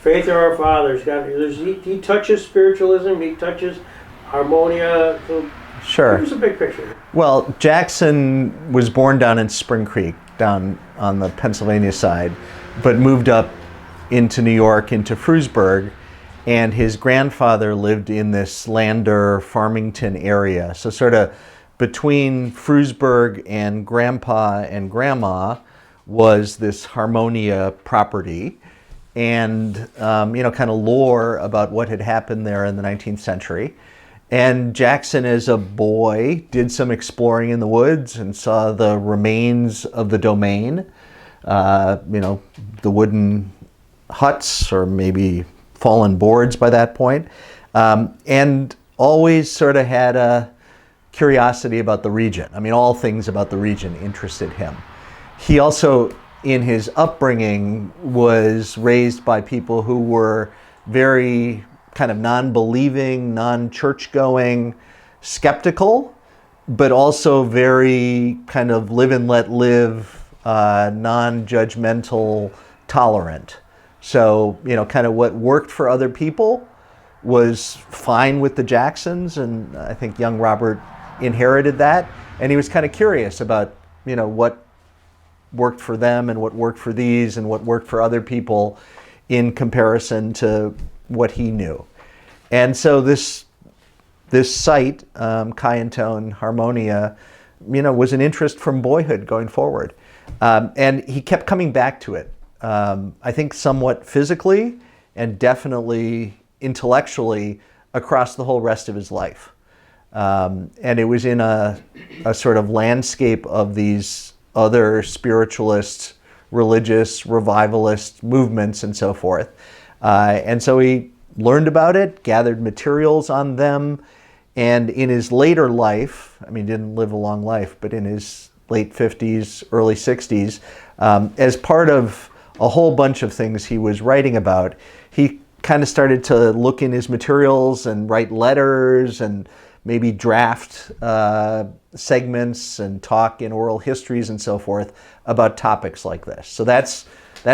Faith of Our Fathers. He touches spiritualism. He touches Harmonia. So Sure. give us a big picture. Well, Jackson was born down in Spring Creek, down on the Pennsylvania side, but moved up into New York, into Frewsburg, and his grandfather lived in this Lander, Farmington area. So sort of between Frewsburg and Grandpa and Grandma was this Harmonia property, and kind of lore about what had happened there in the 19th century. And Jackson, as a boy, did some exploring in the woods and saw the remains of the domain, the wooden huts or maybe fallen boards by that point, and always sort of had a curiosity about the region. I mean, all things about the region interested him. He also, in his upbringing, was raised by people who were very kind of non-believing, non-church-going, skeptical, but also very kind of live and let live, non-judgmental, tolerant. So, kind of what worked for other people was fine with the Jacksons, and I think young Robert inherited that, and he was kind of curious about, what worked for them and what worked for these and what worked for other people in comparison to what he knew. And so this site, Kiantone, Harmonia, was an interest from boyhood going forward. And he kept coming back to it, I think somewhat physically and definitely intellectually across the whole rest of his life. And it was in a sort of landscape of these other spiritualist, religious, revivalist movements and so forth. And so he learned about it, gathered materials on them, and in his later life, I mean, didn't live a long life, but in his late 50s, early 60s, as part of a whole bunch of things he was writing about, he kind of started to look in his materials and write letters and maybe draft segments and talk in oral histories and so forth about topics like this. So that's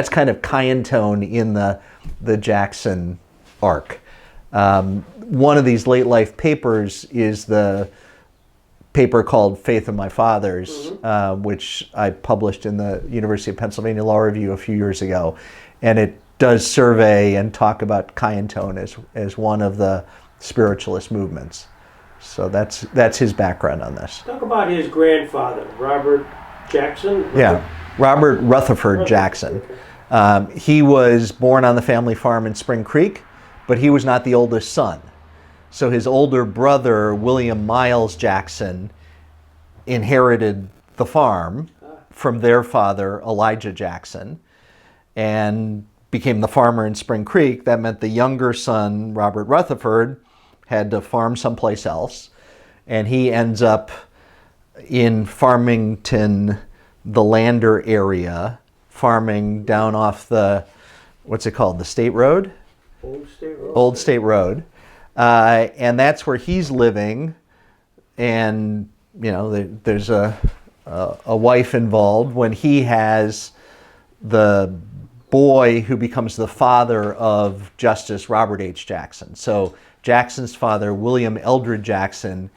kind of Kiantone in the Jackson arc. One of these late life papers is the paper called Faith of My Fathers, which I published in the University of Pennsylvania Law Review a few years ago. And it does survey and talk about Kiantone as one of the spiritualist movements. So that's his background on this. Talk about his grandfather, Robert Jackson. Yeah, Robert Rutherford Jackson. He was born on the family farm in Spring Creek, but he was not the oldest son. So his older brother, William Miles Jackson, inherited the farm from their father, Elijah Jackson, and became the farmer in Spring Creek. That meant the younger son, Robert Rutherford, had to farm someplace else, and he ends up in Farmington, the Lander area, farming down off the, what's it called, the State Road? Old State Road. And that's where he's living, and there's a wife involved when he has the boy who becomes the father of Justice Robert H. Jackson. So Jackson's father, William Eldred Jackson,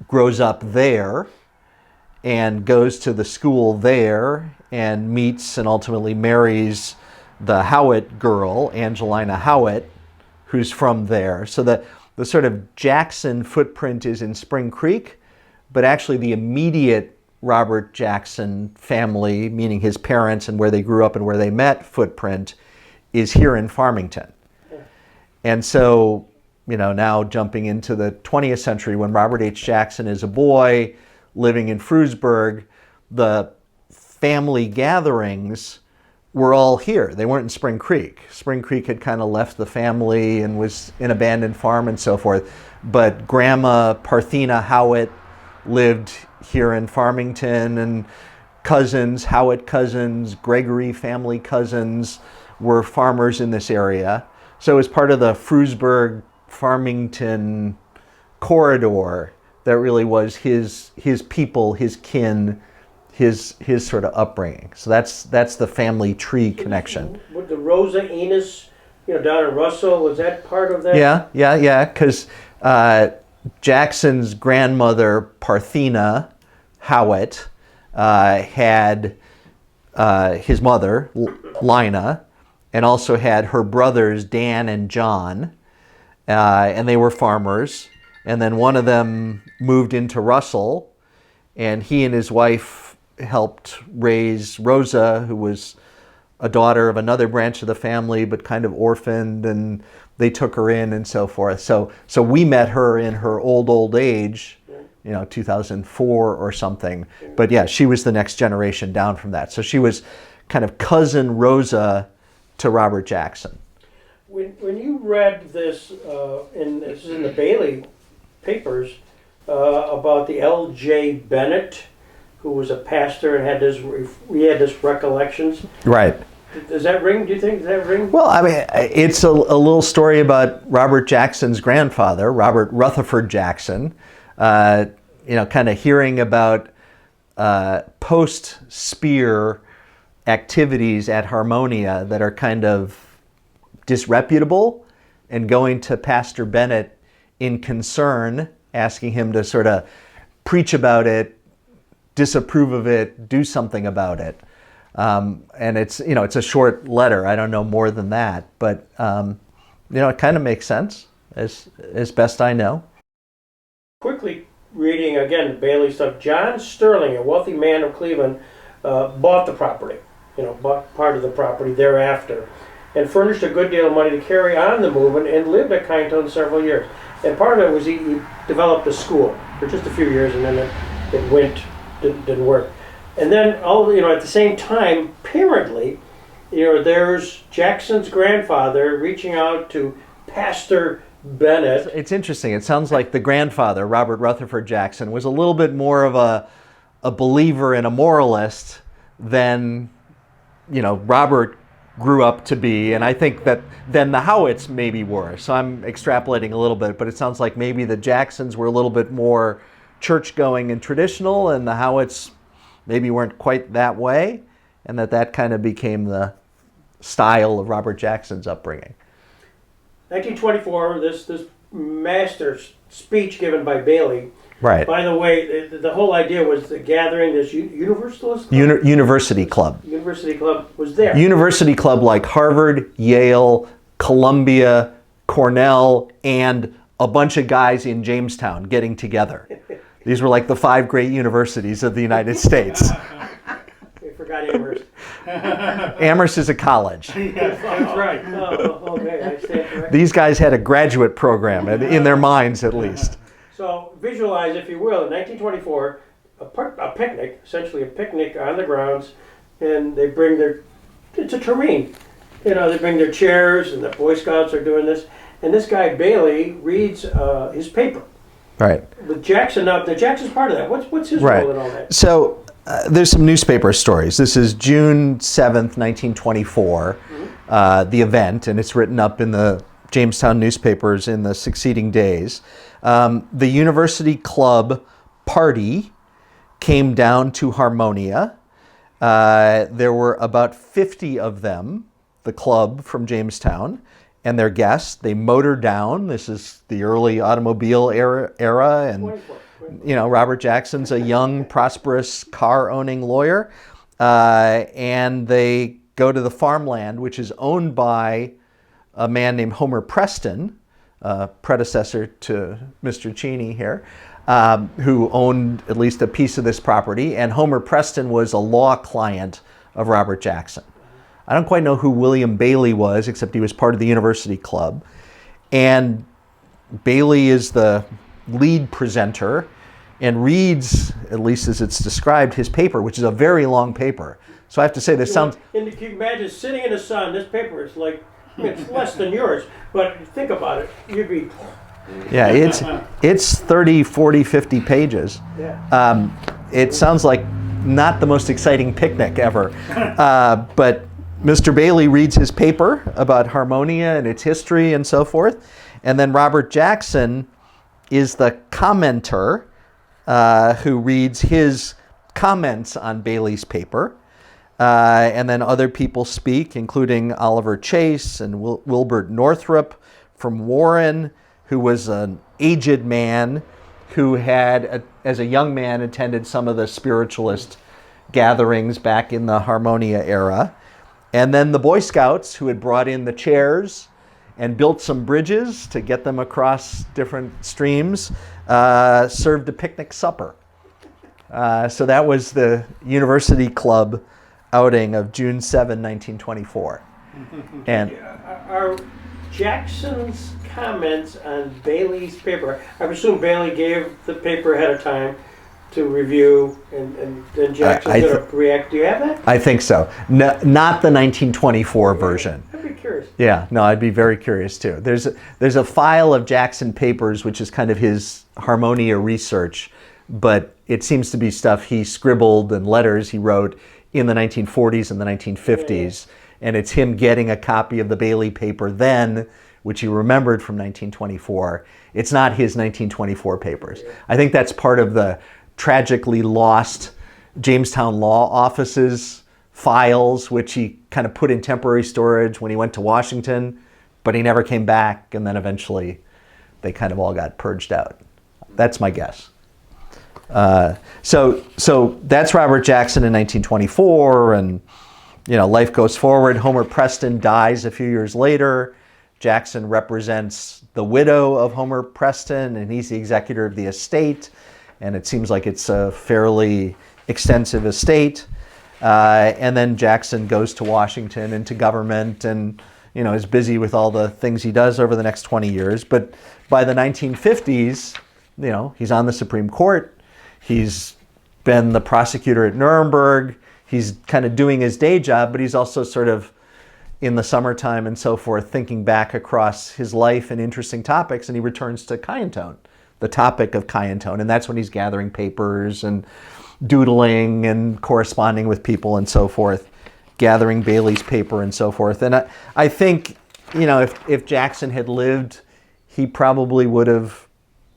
grows up there and goes to the school there and meets and ultimately marries the Howitt girl, Angelina Howitt, who's from there. So the sort of Jackson footprint is in Spring Creek, but actually the immediate Robert Jackson family, meaning his parents and where they grew up and where they met, footprint is here in Farmington. And so, now jumping into the 20th century, when Robert H. Jackson is a boy living in Frewsburg, the family gatherings were all here. They weren't in Spring Creek. Spring Creek had kind of left the family and was an abandoned farm and so forth. But Grandma Parthena Howitt lived here in Farmington, and cousins, Howitt cousins, Gregory family cousins were farmers in this area. So as part of the Frewsburg Farmington corridor, that really was his people, his kin his sort of upbringing. So that's the family tree connection. With the Rosa Enos, down in Russell, was that part of that? Yeah. Because Jackson's grandmother Parthena Howitt had his mother Lina, and also had her brothers Dan and John, and they were farmers. And then one of them moved into Russell, and he and his wife helped raise Rosa, who was a daughter of another branch of the family, but kind of orphaned, and they took her in and so forth. So we met her in her old age, 2004 or something. But yeah, she was the next generation down from that. So she was kind of cousin Rosa to Robert Jackson. When you read this, this is in the Bailey papers, about the L.J. Bennett, who was a pastor and had this recollections. Right. Does that ring? Do you think? Does that ring? Well, I mean, it's a little story about Robert Jackson's grandfather, Robert Rutherford Jackson. Kind of hearing about post-Spear activities at Harmonia that are kind of disreputable, and going to Pastor Bennett in concern, asking him to sort of preach about it, disapprove of it, do something about it. And it's a short letter. I don't know more than that, but it kind of makes sense as best I know. Quickly reading again Bailey stuff. John Sterling, a wealthy man of Cleveland, bought the property. Bought part of the property thereafter, and furnished a good deal of money to carry on the movement, and lived at Kiantone several years. And part of it was he developed a school for just a few years, and then it didn't work. And then at the same time, apparently, there's Jackson's grandfather reaching out to Pastor Bennett. It's interesting. It sounds like the grandfather, Robert Rutherford Jackson, was a little bit more of a believer and a moralist than Robert grew up to be, and I think that then the Howitts maybe were. So I'm extrapolating a little bit, but it sounds like maybe the Jacksons were a little bit more church-going and traditional, and the Howitts maybe weren't quite that way, and that kind of became the style of Robert Jackson's upbringing. 1924, this master speech given by Bailey. Right. By the way, the whole idea was the gathering, this Universalist University Club. University Club was there. University Club like Harvard, Yale, Columbia, Cornell, and a bunch of guys in Jamestown getting together. These were like the 5 great universities of the United States. We forgot Amherst. Amherst is a college. Yes, that's right. Oh, okay, I stand corrected. These guys had a graduate program, in their minds at least. So visualize, if you will, in 1924, a picnic, essentially a picnic on the grounds, and they bring it's a tureen. They bring their chairs, and the Boy Scouts are doing this, and this guy Bailey reads his paper. Right. With Jackson up, the Jackson's part of that. What's his role in all that? So there's some newspaper stories. This is June 7th, 1924, the event, and it's written up in the Jamestown newspapers in the succeeding days. The University Club party came down to Harmonia. There were about 50 of them, the club from Jamestown, and their guests. They motored down. This is the early automobile era, and Robert Jackson's a young, prosperous, car-owning lawyer, and they go to the farmland, which is owned by a man named Homer Preston, predecessor to Mr. Cheney here, who owned at least a piece of this property. And Homer Preston was a law client of Robert Jackson. I don't quite know who William Bailey was, except he was part of the University Club. And Bailey is the lead presenter and reads, at least as it's described, his paper, which is a very long paper. So I have to say, this sounds... And if you imagine sitting in the sun, this paper is like, it's less than yours, but think about it, you'd be... Yeah, it's 30, 40, 50 pages. Yeah. It sounds like not the most exciting picnic ever. But Mr. Bailey reads his paper about Harmonia and its history and so forth. And then Robert Jackson is the commenter who reads his comments on Bailey's paper. And then other people speak, including Oliver Chase and Wilbert Northrup from Warren, who was an aged man who had, as a young man, attended some of the spiritualist gatherings back in the Harmonia era. And then the Boy Scouts, who had brought in the chairs and built some bridges to get them across different streams, served a picnic supper. So that was the University Club outing of June 7, 1924. And are Jackson's comments on Bailey's paper, I presume Bailey gave the paper ahead of time to review, and then Jackson's going to react. Do you have that? I think so. No, not the 1924 version. I'd be curious. Yeah, no, I'd be very curious too. There's a file of Jackson papers, which is kind of his Harmonia research, but it seems to be stuff he scribbled and letters he wrote in the 1940s and the 1950s. Yeah. And it's him getting a copy of the Bailey paper then, which he remembered from 1924. It's not his 1924 papers. Yeah. I think that's part of the tragically lost Jamestown Law Office's files, which he kind of put in temporary storage when he went to Washington, but he never came back, and then eventually they kind of all got purged out. That's my guess. So that's Robert Jackson in 1924, and life goes forward. Homer Preston dies a few years later. Jackson represents the widow of Homer Preston, and he's the executor of the estate. And it seems like it's a fairly extensive estate. And then Jackson goes to Washington and to government and, is busy with all the things he does over the next 20 years. But by the 1950s, he's on the Supreme Court. He's been the prosecutor at Nuremberg. He's kind of doing his day job, but he's also sort of in the summertime and so forth, thinking back across his life and interesting topics. And he returns to Kiantone, the topic of Kiantone, and that's when he's gathering papers and doodling and corresponding with people and so forth, gathering Bailey's paper and so forth. And I think, if Jackson had lived, he probably would have,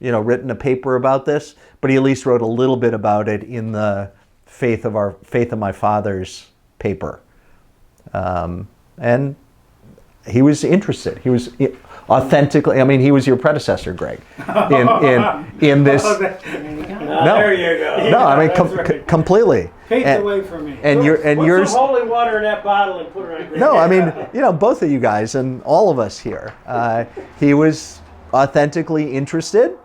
written a paper about this, but he at least wrote a little bit about it in the Faith of My Father's paper. And he was interested. He was authentically, he was your predecessor, Greg, in this. No, there you go. No, right. Completely. Paved the way for me. And yours. Some holy water in that bottle and put it on. No, both of you guys and all of us here. He was authentically interested.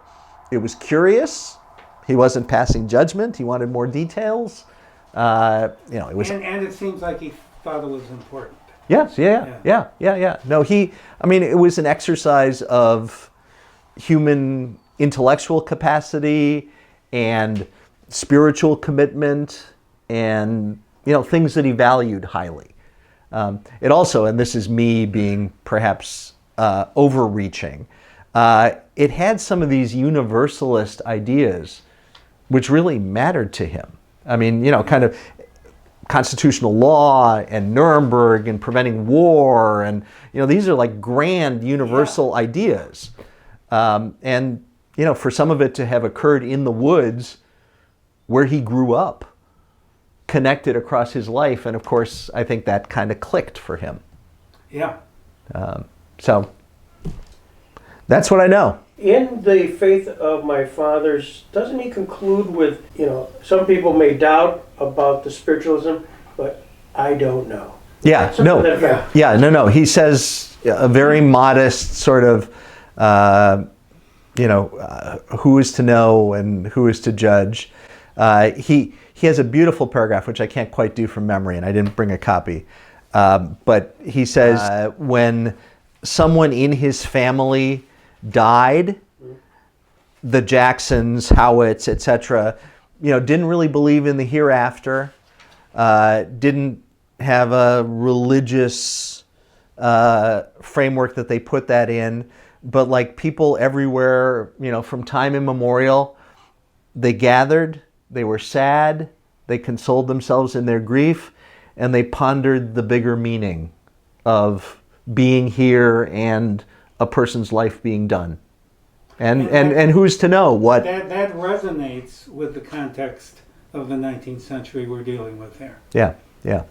It was curious. He wasn't passing judgment. He wanted more details. It was. And it seems like he thought it was important. Yes, yeah. No, it was an exercise of human intellectual capacity and spiritual commitment and, things that he valued highly. It also, and this is me being perhaps overreaching, it had some of these universalist ideas which really mattered to him. Kind of constitutional law and Nuremberg and preventing war, and these are like grand universal ideas, and for some of it to have occurred in the woods where he grew up, connected across his life, and of course I think that kind of clicked for him. Yeah. So that's what I know. In the Faith of My Fathers, doesn't he conclude with, some people may doubt about the spiritualism, but I don't know. Yeah, no. He says a very modest sort of, who is to know and who is to judge. He has a beautiful paragraph, which I can't quite do from memory, and I didn't bring a copy. But he says, when someone in his family died, the Jacksons, Howitts, etc., didn't really believe in the hereafter, didn't have a religious framework that they put that in, but like people everywhere, from time immemorial, they gathered, they were sad, they consoled themselves in their grief, and they pondered the bigger meaning of being here and a person's life being done. And who's to know what... That resonates with the context of the 19th century we're dealing with there. Yeah, yeah.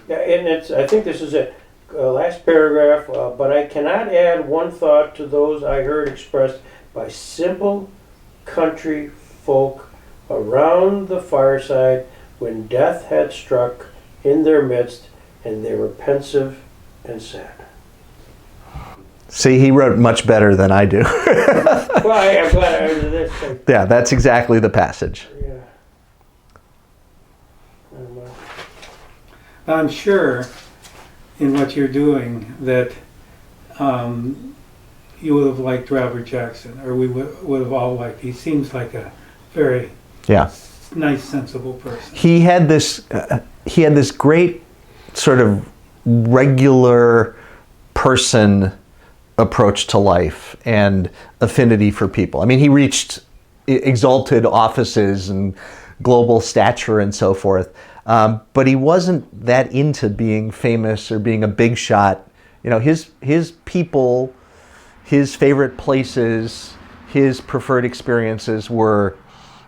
Yeah, and I think this is it. Last paragraph, but I cannot add one thought to those I heard expressed by simple country folk around the fireside when death had struck in their midst, and they were pensive and sad. See, he wrote much better than I do. Well, I'm glad I heard this. Yeah, that's exactly the passage. Yeah. I'm sure in what you're doing that you would have liked Robert Jackson, or we would have all liked. He seems like a very Yeah. nice, sensible person. He had this great sort of regular person approach to life and affinity for people. I mean, he reached exalted offices and global stature and so forth, but he wasn't that into being famous or being a big shot. You know, his people, his favorite places, his preferred experiences were,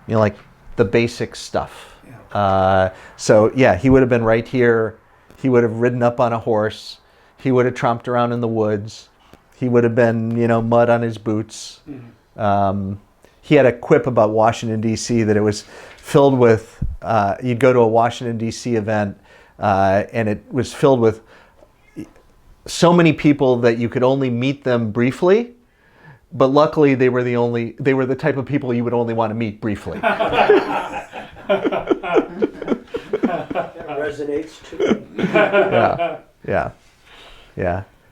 you know, like the basic stuff. Yeah. So yeah, he would have been right here. He would have ridden up on a horse. He would have tromped around in the woods. He would have been, you know, mud on his boots. Mm-hmm. He had a quip about Washington, D.C. that it was filled with, you'd go to a Washington, D.C. event, and it was filled with so many people that you could only meet them briefly, but luckily they were the type of people you would only want to meet briefly. That resonates too. Yeah.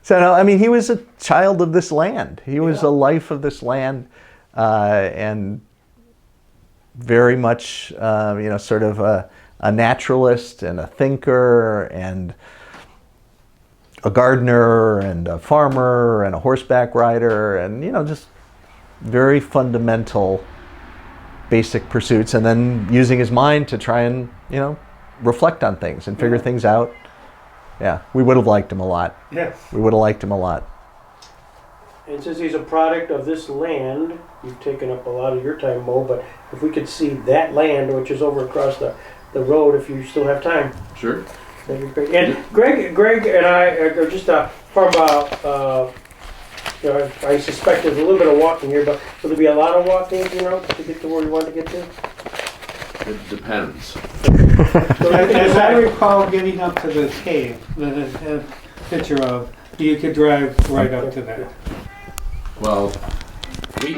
So no, I mean, he was a child of this land. He was a life of this land, and very much, sort of a naturalist and a thinker and a gardener and a farmer and a horseback rider and, just very fundamental basic pursuits, and then using his mind to try and, reflect on things and figure things out. Yeah, we would have liked him a lot. Yes. We would have liked him a lot. And since he's a product of this land, you've taken up a lot of your time, Mo, but if we could see that land, which is over across the road, if you still have time. Sure. That'd be great. And Greg and I are just from, I suspect there's a little bit of walking here, but will there be a lot of walking, to get to where you want to get to? It depends. So As I recall, getting up to the cave that it had a picture of, you could drive right up to that. Well, we